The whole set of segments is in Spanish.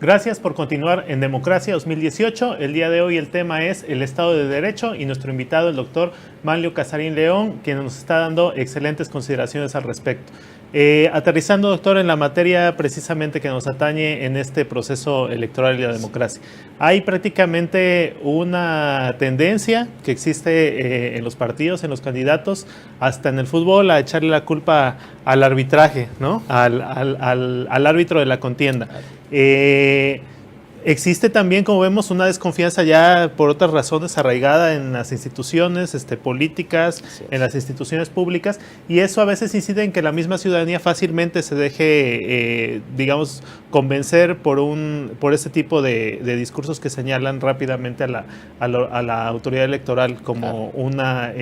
Gracias por continuar en Democracia 2018. El día de hoy el tema es el Estado de Derecho y nuestro invitado, el doctor Manlio Casarín León, quien nos está dando excelentes consideraciones al respecto. Aterrizando, doctor, en la materia precisamente que nos atañe en este proceso electoral y la democracia. Hay prácticamente una tendencia que existe en los partidos, en los candidatos, hasta en el fútbol, a echarle la culpa al arbitraje, ¿no? Al árbitro de la contienda. Existe también, como vemos, una desconfianza ya por otras razones arraigada en las instituciones políticas, en las instituciones públicas, y eso a veces incide en que la misma ciudadanía fácilmente se deje, convencer por ese tipo de discursos que señalan rápidamente a la autoridad electoral como una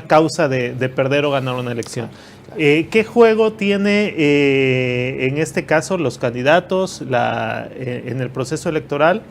causa de perder o ganar una elección. ¿Qué juego tiene en este caso los candidatos en el proceso electoral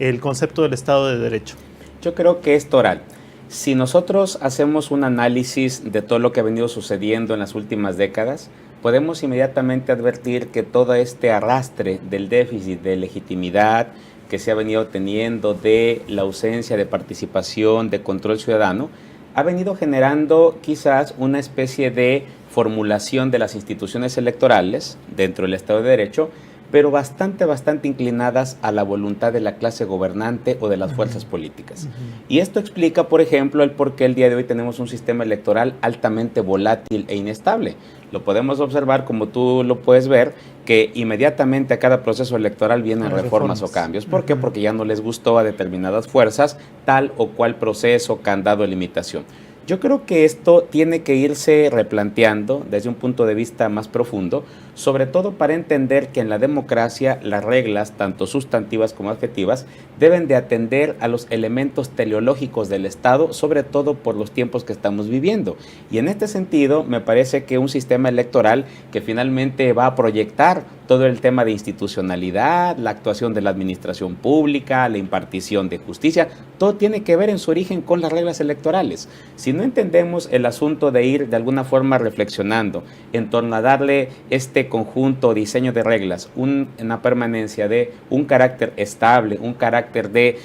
el concepto del Estado de Derecho? Yo creo que es toral. Si nosotros hacemos un análisis de todo lo que ha venido sucediendo en las últimas décadas, podemos inmediatamente advertir que todo este arrastre del déficit de legitimidad que se ha venido teniendo, de la ausencia de participación, de control ciudadano, ha venido generando quizás una especie de formulación de las instituciones electorales dentro del Estado de Derecho, pero bastante inclinadas a la voluntad de la clase gobernante o de las fuerzas políticas. Y esto explica, por ejemplo, el por qué el día de hoy tenemos un sistema electoral altamente volátil e inestable. Lo podemos observar, como tú lo puedes ver, que inmediatamente a cada proceso electoral vienen reformas o cambios. ¿Por qué? Porque ya no les gustó a determinadas fuerzas tal o cual proceso, candado o limitación. Yo creo que esto tiene que irse replanteando desde un punto de vista más profundo, sobre todo para entender que en la democracia las reglas, tanto sustantivas como adjetivas, deben de atender a los elementos teleológicos del Estado, sobre todo por los tiempos que estamos viviendo. Y en este sentido, me parece que un sistema electoral que finalmente va a proyectar todo el tema de institucionalidad, la actuación de la administración pública, la impartición de justicia, todo tiene que ver en su origen con las reglas electorales. Si no entendemos el asunto de ir de alguna forma reflexionando en torno a darle este conjunto, diseño de reglas, una permanencia de un carácter estable, un carácter de,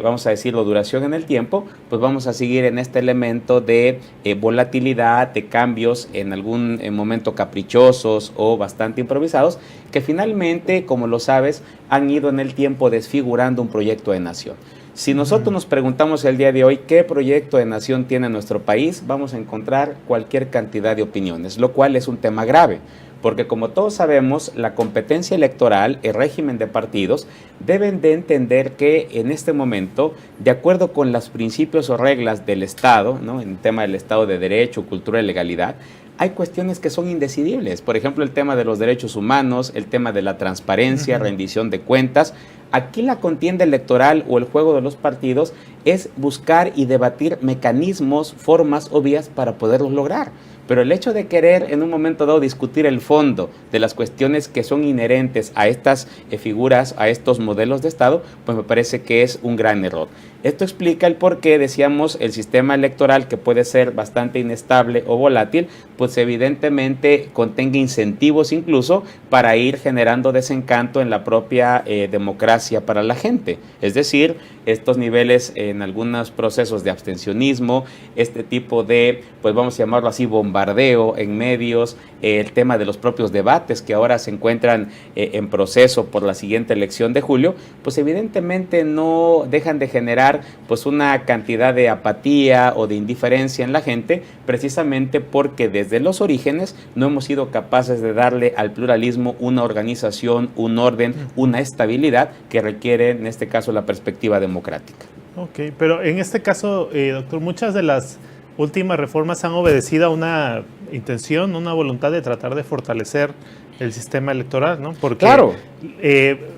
vamos a decirlo, duración en el tiempo, pues vamos a seguir en este elemento de volatilidad, de cambios en algún momento caprichosos o bastante improvisados, que finalmente, como lo sabes, han ido en el tiempo desfigurando un proyecto de nación. Si nosotros nos preguntamos el día de hoy qué proyecto de nación tiene nuestro país, vamos a encontrar cualquier cantidad de opiniones, lo cual es un tema grave, porque como todos sabemos, la competencia electoral, el régimen de partidos, deben de entender que en este momento, de acuerdo con los principios o reglas del Estado, ¿no?, en el tema del Estado de Derecho, cultura y legalidad, hay cuestiones que son indecidibles. Por ejemplo, el tema de los derechos humanos, el tema de la transparencia, rendición de cuentas. Aquí la contienda electoral o el juego de los partidos es buscar y debatir mecanismos, formas o vías para poderlos lograr. Pero el hecho de querer en un momento dado discutir el fondo de las cuestiones que son inherentes a estas figuras, a estos modelos de Estado, pues me parece que es un gran error. Esto explica el por qué, decíamos, el sistema electoral, que puede ser bastante inestable o volátil, pues evidentemente contenga incentivos incluso para ir generando desencanto en la propia democracia para la gente. Es decir, estos niveles en algunos procesos de abstencionismo, este tipo de, pues vamos a llamarlo así, bombardeo en medios, el tema de los propios debates que ahora se encuentran en proceso por la siguiente elección de julio, pues evidentemente no dejan de generar pues una cantidad de apatía o de indiferencia en la gente, precisamente porque desde los orígenes no hemos sido capaces de darle al pluralismo una organización, un orden, una estabilidad que requiere en este caso la perspectiva democrática. Ok, pero en este caso, doctor, muchas de las últimas reformas han obedecido a una intención, una voluntad de tratar de fortalecer el sistema electoral, ¿no? Porque claro,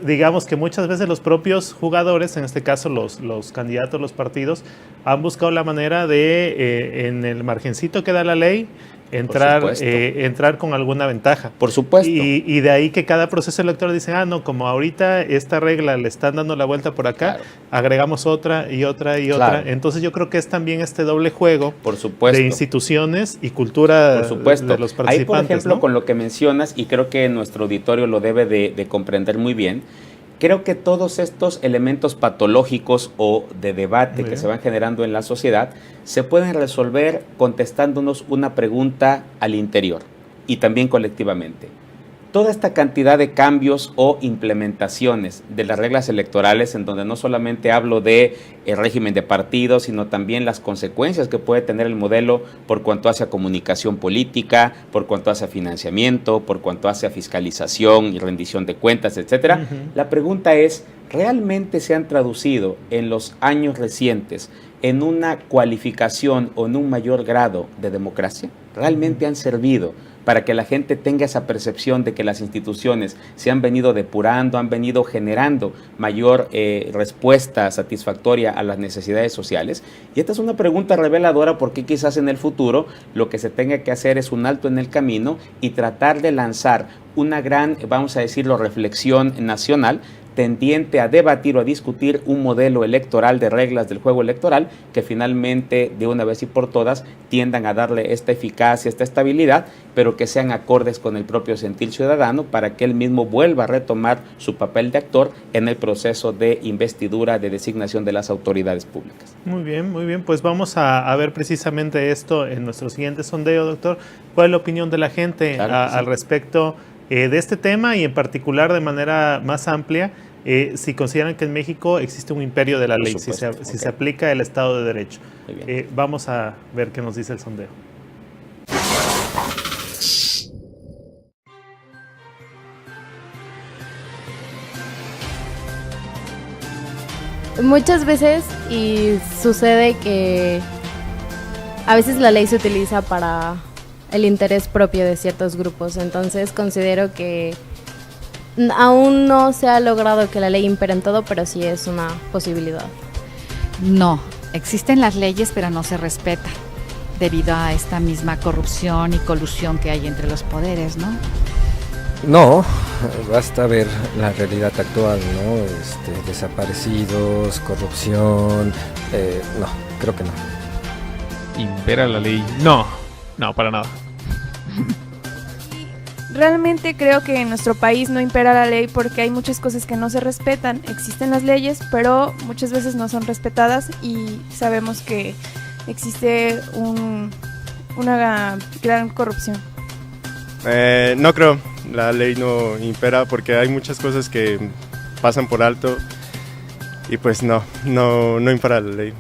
digamos que muchas veces los propios jugadores, en este caso los candidatos, los partidos, han buscado la manera de, en el margencito que da la ley, entrar con alguna ventaja. Por supuesto. Y de ahí que cada proceso electoral dicen, no, como ahorita esta regla le están dando la vuelta por acá, claro, agregamos otra y otra y otra. Claro. Entonces yo creo que es también este doble juego, por supuesto, de instituciones y cultura, por supuesto, de los participantes. Ahí, por ejemplo, ¿no? Con lo que mencionas, y creo que nuestro auditorio lo debe de comprender muy bien, creo que todos estos elementos patológicos o de debate que se van generando en la sociedad se pueden resolver contestándonos una pregunta al interior y también colectivamente. Toda esta cantidad de cambios o implementaciones de las reglas electorales, en donde no solamente hablo de el régimen de partidos, sino también las consecuencias que puede tener el modelo por cuanto hace a comunicación política, por cuanto hace a financiamiento, por cuanto hace a fiscalización y rendición de cuentas, etcétera. La pregunta es, ¿realmente se han traducido en los años recientes en una cualificación o en un mayor grado de democracia? ¿Realmente han servido para que la gente tenga esa percepción de que las instituciones se han venido depurando, han venido generando mayor respuesta satisfactoria a las necesidades sociales? Y esta es una pregunta reveladora porque quizás en el futuro lo que se tenga que hacer es un alto en el camino y tratar de lanzar una gran, vamos a decirlo, reflexión nacional tendiente a debatir o a discutir un modelo electoral de reglas del juego electoral que finalmente, de una vez y por todas, tiendan a darle esta eficacia, esta estabilidad, pero que sean acordes con el propio sentir ciudadano para que él mismo vuelva a retomar su papel de actor en el proceso de investidura, de designación de las autoridades públicas. Muy bien, pues vamos a ver precisamente esto en nuestro siguiente sondeo, doctor. ¿Cuál es la opinión de la gente al respecto de este tema y en particular de manera más amplia, si consideran que en México existe un imperio de la ley, si se aplica el Estado de Derecho? Vamos a ver qué nos dice el sondeo. Muchas veces y sucede que a veces la ley se utiliza para el interés propio de ciertos grupos, entonces considero que aún no se ha logrado que la ley impere en todo, pero sí es una posibilidad. No, existen las leyes, pero no se respetan debido a esta misma corrupción y colusión que hay entre los poderes, ¿no? No, basta ver la realidad actual, ¿no? Desaparecidos, corrupción, no, creo que no. ¿Impera la ley? No, para nada. Realmente creo que en nuestro país no impera la ley porque hay muchas cosas que no se respetan. Existen las leyes, pero muchas veces no son respetadas y sabemos que existe una gran corrupción. No creo, la ley no impera porque hay muchas cosas que pasan por alto y pues no impera la ley.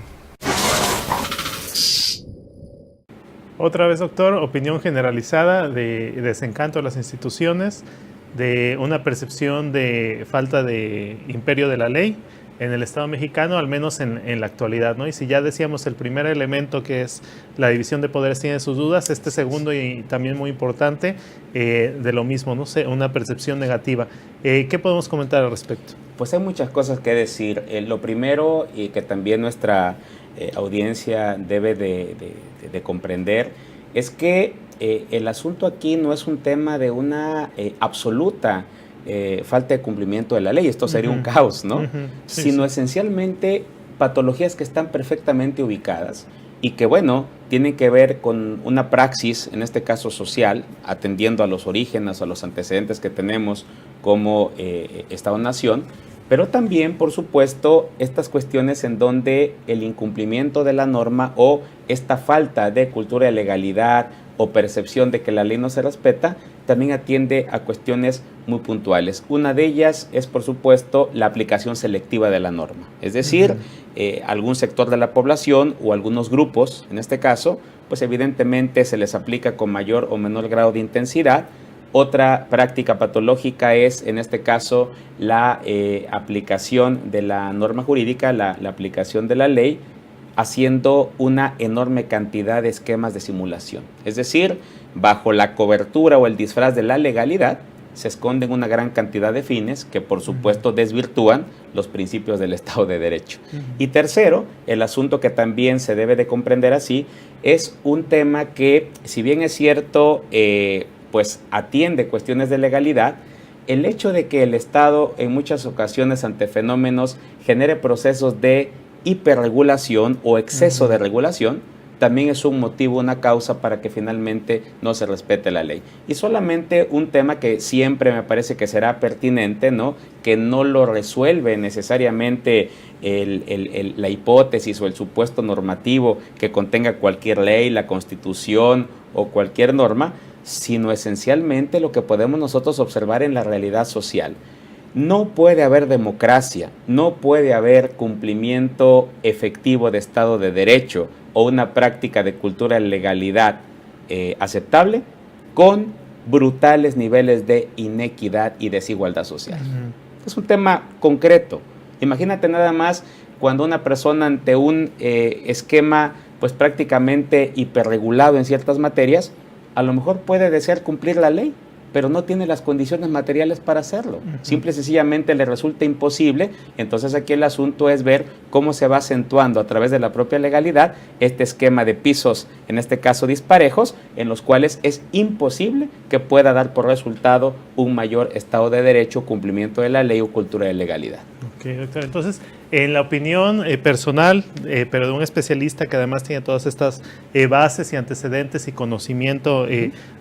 Otra vez, doctor, opinión generalizada de desencanto de las instituciones, de una percepción de falta de imperio de la ley en el Estado mexicano, al menos en la actualidad, ¿no? Y si ya decíamos el primer elemento, que es la división de poderes, tiene sus dudas, este segundo y también muy importante, de lo mismo, no sé, una percepción negativa. ¿Qué podemos comentar al respecto? Pues hay muchas cosas que decir. Lo primero, y que también nuestra audiencia debe de comprender, es que el asunto aquí no es un tema de una absoluta falta de cumplimiento de la ley, esto sería un caos, ¿no? Sino esencialmente patologías que están perfectamente ubicadas y que, bueno, tienen que ver con una praxis, en este caso social, atendiendo a los orígenes, a los antecedentes que tenemos como Estado-nación, pero también, por supuesto, estas cuestiones en donde el incumplimiento de la norma o esta falta de cultura de legalidad o percepción de que la ley no se respeta, también atiende a cuestiones muy puntuales. Una de ellas es, por supuesto, la aplicación selectiva de la norma. Es decir, algún sector de la población o algunos grupos, en este caso, pues evidentemente se les aplica con mayor o menor grado de intensidad. Otra práctica patológica es, en este caso, la aplicación de la norma jurídica, la aplicación de la ley, haciendo una enorme cantidad de esquemas de simulación. Es decir, bajo la cobertura o el disfraz de la legalidad, se esconden una gran cantidad de fines que por supuesto desvirtúan los principios del Estado de Derecho. Y tercero, el asunto que también se debe de comprender así, es un tema que, si bien es cierto, pues atiende cuestiones de legalidad, el hecho de que el Estado en muchas ocasiones ante fenómenos genere procesos de hiperregulación o exceso de regulación, también es un motivo, una causa para que finalmente no se respete la ley. Y solamente un tema que siempre me parece que será pertinente, ¿no? Que no lo resuelve necesariamente la hipótesis o el supuesto normativo que contenga cualquier ley, la Constitución o cualquier norma, sino esencialmente lo que podemos nosotros observar en la realidad social. No puede haber democracia, no puede haber cumplimiento efectivo de Estado de Derecho o una práctica de cultura de legalidad aceptable con brutales niveles de inequidad y desigualdad social. Es un tema concreto. Imagínate nada más cuando una persona ante un esquema pues prácticamente hiperregulado en ciertas materias, a lo mejor puede desear cumplir la ley, pero no tiene las condiciones materiales para hacerlo. Simple y sencillamente le resulta imposible. Entonces aquí el asunto es ver cómo se va acentuando a través de la propia legalidad este esquema de pisos, en este caso disparejos, en los cuales es imposible que pueda dar por resultado un mayor Estado de Derecho, cumplimiento de la ley o cultura de legalidad. Ok, doctor. Entonces, en la opinión personal, pero de un especialista que además tiene todas estas bases y antecedentes y conocimiento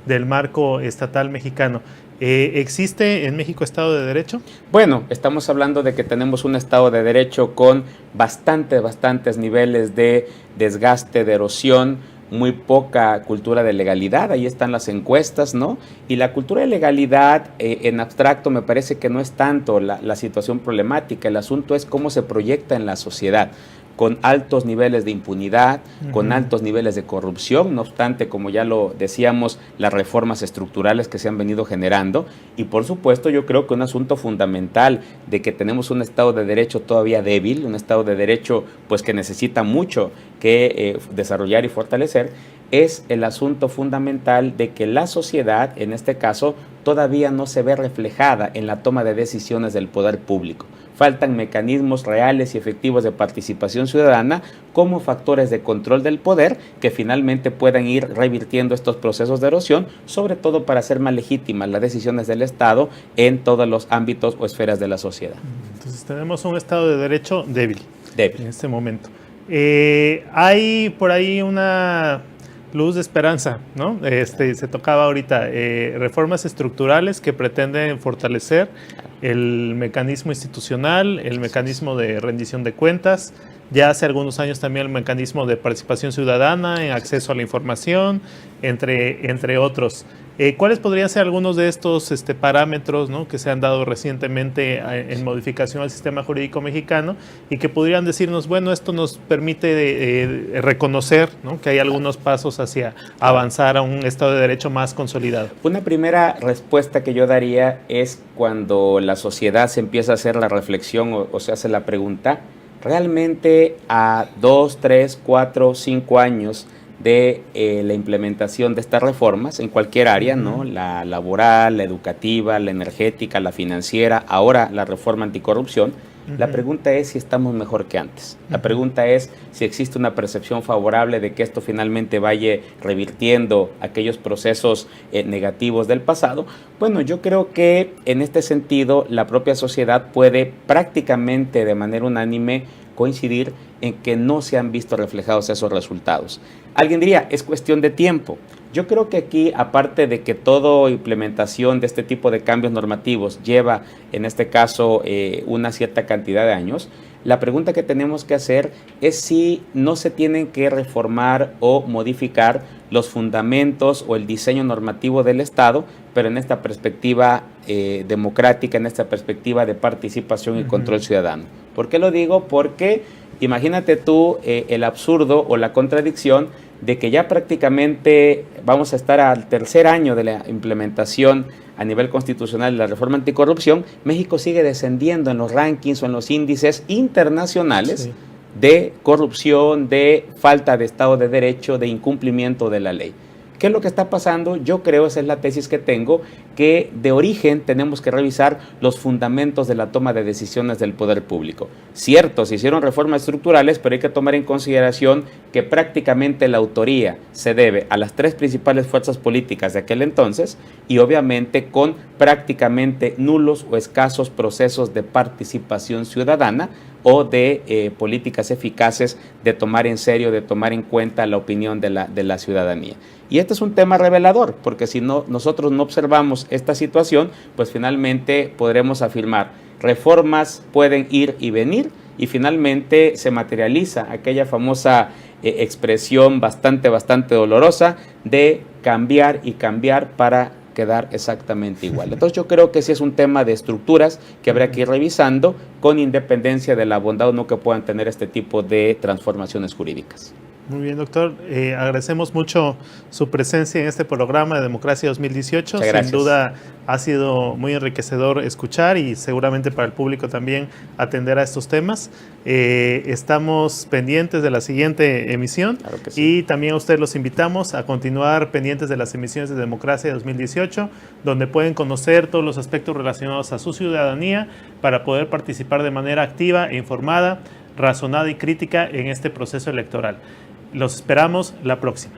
del marco estatal mexicano, ¿existe en México Estado de Derecho? Bueno, estamos hablando de que tenemos un Estado de Derecho con bastantes niveles de desgaste, de erosión, muy poca cultura de legalidad. Ahí están las encuestas, ¿no? Y la cultura de legalidad en abstracto me parece que no es tanto la situación problemática, el asunto es cómo se proyecta en la sociedad, con altos niveles de impunidad, con altos niveles de corrupción, no obstante, como ya lo decíamos, las reformas estructurales que se han venido generando, y por supuesto yo creo que un asunto fundamental de que tenemos un Estado de Derecho todavía débil, un Estado de Derecho pues que necesita mucho que desarrollar y fortalecer, es el asunto fundamental de que la sociedad, en este caso, todavía no se ve reflejada en la toma de decisiones del poder público. Faltan mecanismos reales y efectivos de participación ciudadana como factores de control del poder que finalmente puedan ir revirtiendo estos procesos de erosión, sobre todo para hacer más legítimas las decisiones del Estado en todos los ámbitos o esferas de la sociedad. Entonces tenemos un Estado de Derecho débil. Débil. En este momento. Hay por ahí una luz de esperanza, ¿no? Se tocaba ahorita reformas estructurales que pretenden fortalecer el mecanismo institucional, el mecanismo de rendición de cuentas, ya hace algunos años también el mecanismo de participación ciudadana, en acceso a la información, entre otros. ¿Cuáles podrían ser algunos de estos parámetros, ¿no?, que se han dado recientemente en modificación al sistema jurídico mexicano y que podrían decirnos, bueno, esto nos permite reconocer, ¿no?, que hay algunos pasos hacia avanzar a un Estado de Derecho más consolidado? Una primera respuesta que yo daría es cuando la sociedad se empieza a hacer la reflexión o se hace la pregunta, ¿realmente a 2, 3, 4, 5 años de la implementación de estas reformas en cualquier área, ¿no?, la laboral, la educativa, la energética, la financiera, ahora la reforma anticorrupción, la pregunta es si estamos mejor que antes. La pregunta es si existe una percepción favorable de que esto finalmente vaya revirtiendo aquellos procesos negativos del pasado. Bueno, yo creo que en este sentido la propia sociedad puede prácticamente de manera unánime coincidir en que no se han visto reflejados esos resultados. Alguien diría, es cuestión de tiempo. Yo creo que aquí, aparte de que toda implementación de este tipo de cambios normativos lleva, en este caso, una cierta cantidad de años, la pregunta que tenemos que hacer es si no se tienen que reformar o modificar los fundamentos o el diseño normativo del Estado, pero en esta perspectiva democrática, en esta perspectiva de participación y control ciudadano. ¿Por qué lo digo? Porque imagínate tú el absurdo o la contradicción de que ya prácticamente vamos a estar al tercer año de la implementación a nivel constitucional de la reforma anticorrupción. México sigue descendiendo en los rankings o en los índices internacionales de corrupción, de falta de Estado de Derecho, de incumplimiento de la ley. ¿Qué es lo que está pasando? Yo creo, esa es la tesis que tengo, que de origen tenemos que revisar los fundamentos de la toma de decisiones del poder público. Cierto, se hicieron reformas estructurales, pero hay que tomar en consideración que prácticamente la autoría se debe a las 3 principales fuerzas políticas de aquel entonces y obviamente con prácticamente nulos o escasos procesos de participación ciudadana o de políticas eficaces de tomar en serio, de tomar en cuenta la opinión de la ciudadanía. Y este es un tema revelador, porque si nosotros no observamos esta situación, pues finalmente podremos afirmar, reformas pueden ir y venir, y finalmente se materializa aquella famosa expresión bastante dolorosa de cambiar y cambiar para quedar exactamente igual. Entonces yo creo que sí es un tema de estructuras que habrá que ir revisando con independencia de la bondad o no que puedan tener este tipo de transformaciones jurídicas. Muy bien, doctor. Agradecemos mucho su presencia en este programa de Democracia 2018. Muchas gracias. Sin duda ha sido muy enriquecedor escuchar y seguramente para el público también atender a estos temas. Estamos pendientes de la siguiente emisión. Claro que sí. Y también a ustedes los invitamos a continuar pendientes de las emisiones de Democracia 2018, donde pueden conocer todos los aspectos relacionados a su ciudadanía para poder participar de manera activa e informada, razonada y crítica en este proceso electoral. Los esperamos la próxima.